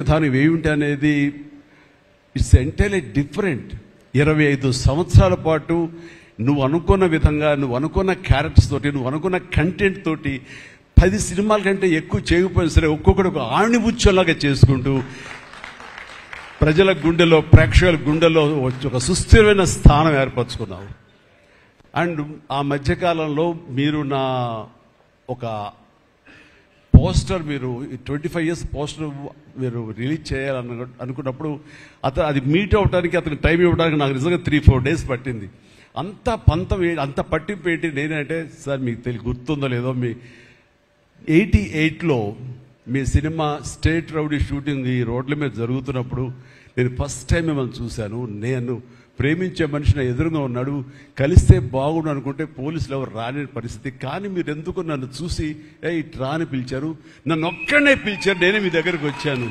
విధానం ఏమిటి అనేది ఇట్స్ ఎంటైర్లీ డిఫరెంట్. 25 సంవత్సరాల పాటు నువ్వు అనుకున్న విధంగా, నువ్వు అనుకున్న క్యారెక్టర్స్ తోటి, నువ్వు అనుకున్న కంటెంట్ తోటి 10 సినిమాల కంటే ఎక్కువ చేయకపోయినా సరే ఒక్కొక్కడు ఒక ఆణిముత్యంలాగా చేసుకుంటూ ప్రజల గుండెలో, ప్రేక్షకుల గుండెలో ఒక సుస్థిరమైన స్థానం ఏర్పరచుకున్నావు. అండ్ ఆ మధ్యకాలంలో మీరు నా ఒక పోస్టర్, మీరు 25 years పోస్టర్ మీరు రిలీజ్ చేయాలని అనుకున్నప్పుడు అది మీట్ అవడానికి, అతనికి టైం ఇవ్వడానికి నాకు నిజంగా 3-4 days పట్టింది. అంత పంతం, అంత పట్టింపు ఏంటి నేనంటే, సార్ మీకు గుర్తుందో లేదో, మీ 88లో మీ సినిమా స్టేట్ రౌడీ షూటింగ్ ఈ రోడ్ల మీద జరుగుతున్నప్పుడు నేను ఫస్ట్ టైం మిమ్మల్ని చూశాను. నేను ప్రేమించే మనిషి నా ఎదురుగా ఉన్నాడు, కలిస్తే బాగుండు అనుకుంటే పోలీసులు ఎవరు రాని పరిస్థితి. కానీ మీరు ఎందుకు నన్ను చూసి ఇట్లా అని పిలిచారు, నన్ను ఒక్కడనే పిలిచారు, నేనే మీ దగ్గరకు వచ్చాను.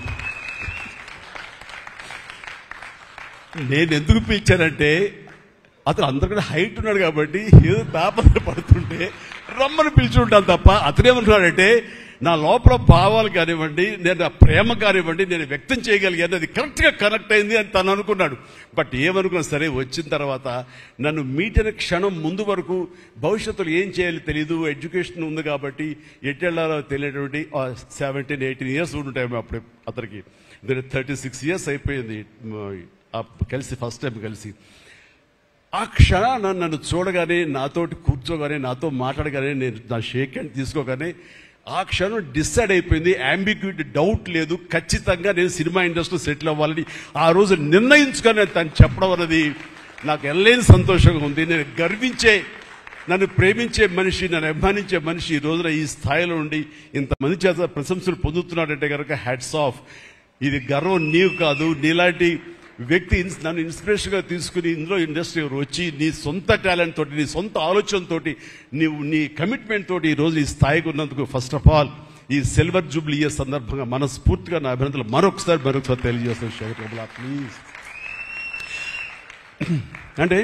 నేను ఎందుకు పిలిచానంటే, అతను అందరికన్నా హైట్ ఉన్నాడు కాబట్టి ఏదో తాపత్ర పడుతుంటే రమ్మని పిలిచుంటాను తప్ప, అతనేమనుకున్నాడంటే నా లోపల భావాలు కానివ్వండి, నేను నా ప్రేమ కానివ్వండి, నేను వ్యక్తం చేయగలిగాను, అది కరెక్ట్గా కనెక్ట్ అయింది అని తను అనుకున్నాడు. బట్ ఏమనుకున్నా సరే, వచ్చిన తర్వాత నన్ను మీట్ అయిన క్షణం ముందు వరకు భవిష్యత్తులో ఏం చేయాలో తెలియదు, ఎడ్యుకేషన్ ఉంది కాబట్టి ఎట్టెళ్లాలో తెలియటువంటి 17-18 years ఉంటాయి అప్పుడు అతనికి. 36 years అయిపోయింది కలిసి, ఫస్ట్ టైం కలిసి. ఆ క్షణాన నన్ను చూడగానే, నాతోటి కూర్చోగానే, నాతో మాట్లాడగానే, నేను నా షేక్ హ్యాండ్ తీసుకోగానే ఆ క్షణం డిసైడ్ అయిపోయింది. అంబిగ్యూటీ, డౌట్ లేదు, ఖచ్చితంగా నేను సినిమా ఇండస్ట్రీలో సెటిల్ అవ్వాలని ఆ రోజు నిర్ణయించుకొని తను చెప్పడం అన్నది నాకు ఎనలేని సంతోషంగా ఉంది. నేను గర్వించే, నన్ను ప్రేమించే మనిషి, నన్ను అభిమానించే మనిషి ఈ రోజున ఈ స్థాయిలో ఉండి ఇంతమంది చేత ప్రశంసలు పొందుతున్నాడంటే కనుక హ్యాట్స్ ఆఫ్. ఇది గర్వం నీవు కాదు, నీలాంటి వ్యక్తి నన్ను ఇన్స్పిరేషన్గా తీసుకుని ఇందులో ఇండస్ట్రీ వచ్చి నీ సొంత టాలెంట్ తోటి, నీ సొంత ఆలోచనతోటి, నీ కమిట్మెంట్ తోటి ఈ రోజు ఈ స్థాయికి ఉన్నందుకు ఫస్ట్ ఆఫ్ ఆల్ ఈ సిల్వర్ జూబ్లీ ఇయర్ సందర్భంగా మనస్ఫూర్తిగా నా అభినందనలు మరొకసారి తెలియజేస్తాను. శేఖర్ కమ్ముల ప్లీజ్. అంటే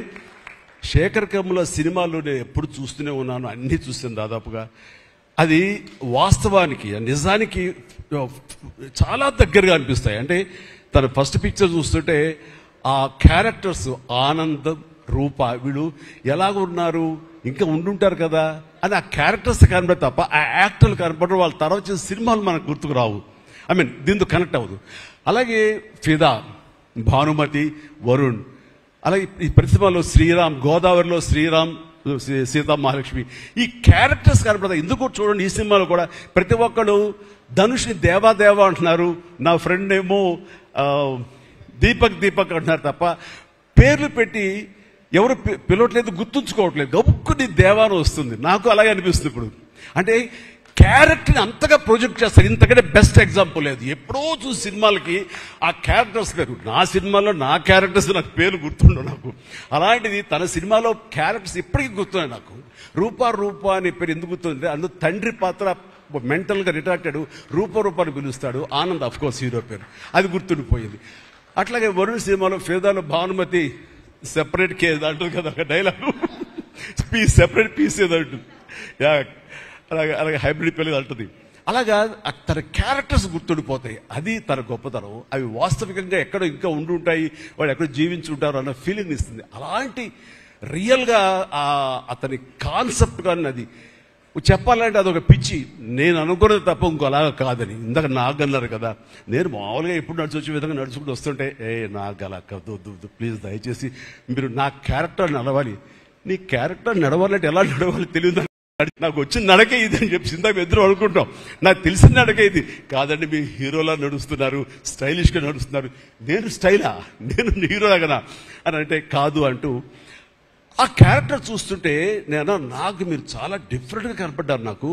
శేఖర్ కమ్ముల సినిమాలు నేను ఎప్పుడు చూస్తూనే ఉన్నాను, అన్నీ చూస్తాను దాదాపుగా. అది వాస్తవానికి, నిజానికి చాలా దగ్గరగా అనిపిస్తాయి. అంటే తన ఫస్ట్ పిక్చర్ చూస్తుంటే ఆ క్యారెక్టర్స్ ఆనందం, రూప, వీళ్ళు ఎలాగ ఉన్నారు, ఇంకా ఉండుంటారు కదా అని ఆ క్యారెక్టర్స్ కనబడే తప్ప ఆ యాక్టర్లు కనపడరు. వాళ్ళ తర్వాత చేసే సినిమాలు మనకు గుర్తుకు రావు, దీంతో కనెక్ట్ అవ్వదు. అలాగే ఫిదా, భానుమతి, వరుణ్, అలాగే ఈ ప్రతిమలో శ్రీరామ్, గోదావరిలో శ్రీరామ్, సీతా మహాలక్ష్మి, ఈ క్యారెక్టర్స్ కనపడతాయి. ఎందుకు చూడండి, ఈ సినిమాలో కూడా ప్రతి ఒక్కడు ధనుష్ని దేవా అంటున్నారు, నా ఫ్రెండ్ ఏమో దీపక్ అంటున్నారు తప్ప పేర్లు పెట్టి ఎవరు పిలవట్లేదు, గుర్తుంచుకోవట్లేదు. గబుక్కుని దేవాను వస్తుంది. నాకు అలాగే అనిపిస్తుంది ఇప్పుడు. అంటే క్యారెక్టర్ని అంతగా ప్రొజెక్ట్ చేస్తారు, ఇంతకంటే బెస్ట్ ఎగ్జాంపుల్ లేదు. ఎప్పుడో చూసి సినిమాలకి ఆ క్యారెక్టర్స్ పేరు, నా సినిమాలో నా క్యారెక్టర్స్ నాకు పేరు గుర్తుండవు నాకు. అలాంటిది తన సినిమాలో క్యారెక్టర్స్ ఇప్పటికీ గుర్తున్నాయి నాకు. రూప అనే పేరు ఎందుకు గుర్తుంది, అందులో తండ్రి పాత్ర మెంటల్గా రిటాక్టెడ్, రూపాన్ని పిలుస్తాడు. ఆనంద్ అఫ్ కోర్స్ హీరో పేరు, అది గుర్తుండిపోయింది. అట్లాగే వరుణ్ సినిమాలో ఫిదాలో భానుమతి సెపరేట్ కేజ్ అంటుంది కదా, ఒక డైలాగ్, పీస్ సెపరేట్ పీస్ ఏదో అంటుంది, అలాగే హైబ్రిడ్ పెళ్ళి అంటుంది. అలాగా తన క్యారెక్టర్స్ గుర్తుండిపోతాయి. అది తన గొప్పతనం. అవి వాస్తవికంగా ఎక్కడో ఇంకా ఉండుంటాయి, వాళ్ళు ఎక్కడో జీవించుంటారు అన్న ఫీలింగ్ ఇస్తుంది. అలాంటి రియల్గా అతని కాన్సెప్ట్ కానీ అది చెప్పాలంటే అదొక పిచ్చి. నేను అనుకున్నది తప్ప ఇంకోలాగా కాదని. ఇందాక నాకు అన్నారు కదా, నేను మామూలుగా ఎప్పుడు నడిచొచ్చే విధంగా నడుచుకుంటూ వస్తుంటే నాకు అలా వద్దు ప్లీజ్, దయచేసి మీరు నా క్యారెక్టర్ నడవాలి. నీ క్యారెక్టర్ నడవాలంటే ఎలా నడవాలి తెలియదు, నాకు వచ్చిన నడకే ఇది అని చెప్పి ఇందాక ఎదురు అనుకుంటాం. నాకు తెలిసిన నడకే ఇది కాదండి, మీ హీరోలా నడుస్తున్నారు, స్టైలిష్గా నడుస్తున్నారు. నేను స్టైలా, నేను హీరోలాగనా అని అంటే కాదు అంటూ ఆ క్యారెక్టర్ చూస్తుంటే నాకు మీరు చాలా డిఫరెంట్గా కనపడ్డారు నాకు.